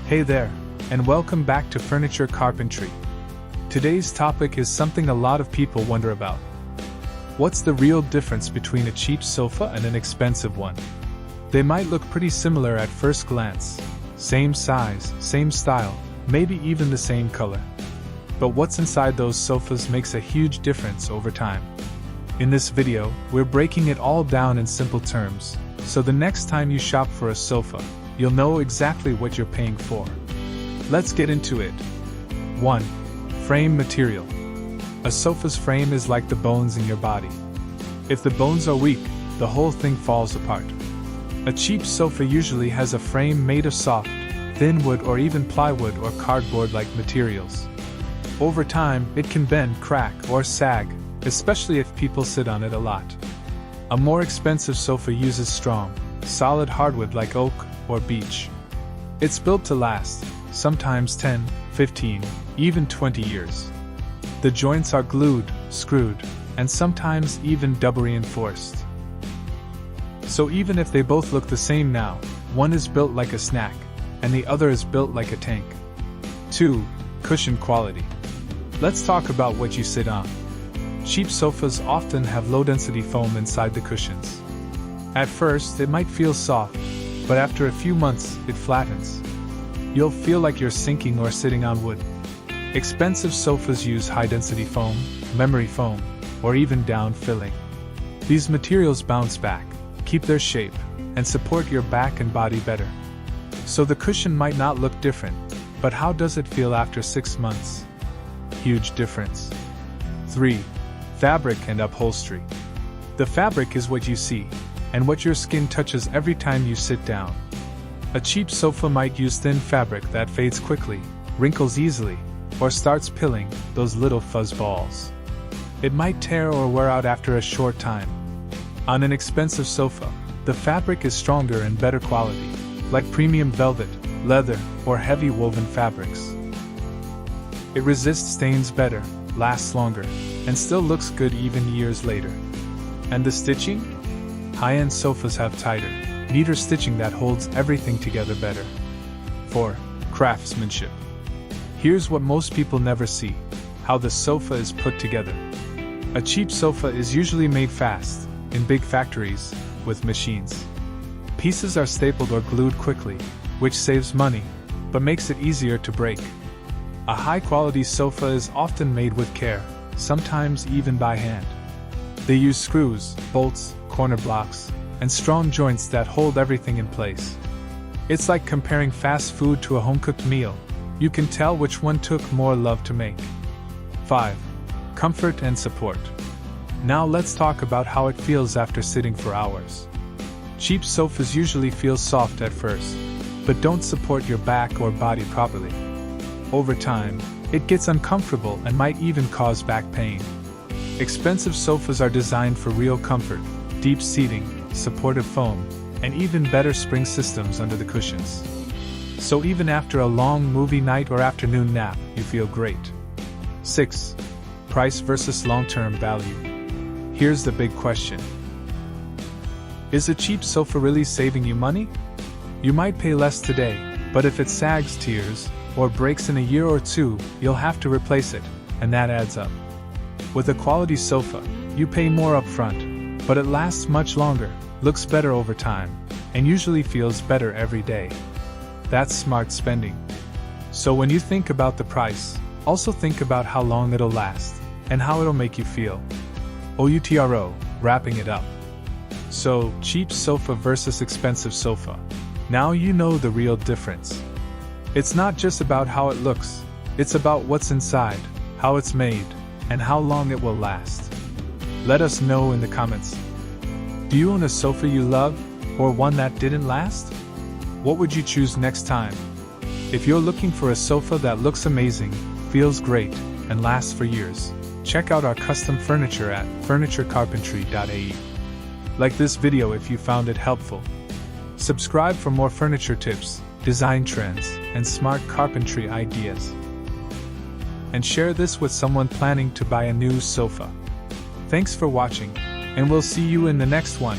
Hey there, and welcome back to Furniture Carpentry. Today's topic is something a lot of people wonder about. What's the real difference between a cheap sofa and an expensive one? They might look pretty similar at first glance. Same size, same style, maybe even the same color. But what's inside those sofas makes a huge difference over time. In this video, we're breaking it all down in simple terms, so the next time you shop for a sofa, you'll know exactly what you're paying for. Let's get into it. 1. Frame material. A sofa's frame is like the bones in your body. If the bones are weak, the whole thing falls apart. A cheap sofa usually has a frame made of soft, thin wood or even plywood or cardboard-like materials. Over time, it can bend, crack, or sag, especially if people sit on it a lot. A more expensive sofa uses strong, solid hardwood like oak or beech. It's built to last, sometimes 10, 15, even 20 years. The joints are glued, screwed, and sometimes even double reinforced. So even if they both look the same now, one is built like a snack, and the other is built like a tank. 2. Cushion quality. Let's talk about what you sit on. Cheap sofas often have low-density foam inside the cushions. At first, it might feel soft, but after a few months, it flattens. You'll feel like you're sinking or sitting on wood. Expensive sofas use high-density foam, memory foam, or even down filling. These materials bounce back, keep their shape, and support your back and body better. So the cushion might not look different, but how does it feel after 6 months? Huge difference. 3. Fabric and upholstery. The fabric is what you see, and what your skin touches every time you sit down. A cheap sofa might use thin fabric that fades quickly, wrinkles easily, or starts pilling, those little fuzz balls. It might tear or wear out after a short time. On an expensive sofa, the fabric is stronger and better quality, like premium velvet, leather, or heavy woven fabrics. It resists stains better, lasts longer, and still looks good even years later. And the stitching? High-end sofas have tighter, neater stitching that holds everything together better. 4. Craftsmanship. Here's what most people never see: how the sofa is put together. A cheap sofa is usually made fast, in big factories, with machines. Pieces are stapled or glued quickly, which saves money, but makes it easier to break. A high-quality sofa is often made with care, sometimes even by hand. They use screws, bolts, corner blocks, and strong joints that hold everything in place. It's like comparing fast food to a home-cooked meal. You can tell which one took more love to make. 5. Comfort and support. Now let's talk about how it feels after sitting for hours. Cheap sofas usually feel soft at first, but don't support your back or body properly. Over time, it gets uncomfortable and might even cause back pain. Expensive sofas are designed for real comfort, deep seating, supportive foam, and even better spring systems under the cushions. So even after a long movie night or afternoon nap, you feel great. 6. Price versus long-term value. Here's the big question. Is a cheap sofa really saving you money? You might pay less today, but if it sags, tears, or breaks in a year or two, you'll have to replace it, and that adds up. With a quality sofa, you pay more upfront, but it lasts much longer, looks better over time, and usually feels better every day. That's smart spending. So when you think about the price, also think about how long it'll last, and how it'll make you feel. OUTRO, wrapping it up. So, cheap sofa versus expensive sofa. Now you know the real difference. It's not just about how it looks, it's about what's inside, how it's made, and how long it will last. Let us know in the comments. Do you own a sofa you love, or one that didn't last? What would you choose next time? If you're looking for a sofa that looks amazing, feels great, and lasts for years, check out our custom furniture at furniturecarpentry.ae. Like this video if you found it helpful. Subscribe for more furniture tips, design trends, and smart carpentry ideas. And share this with someone planning to buy a new sofa. Thanks for watching, and we'll see you in the next one.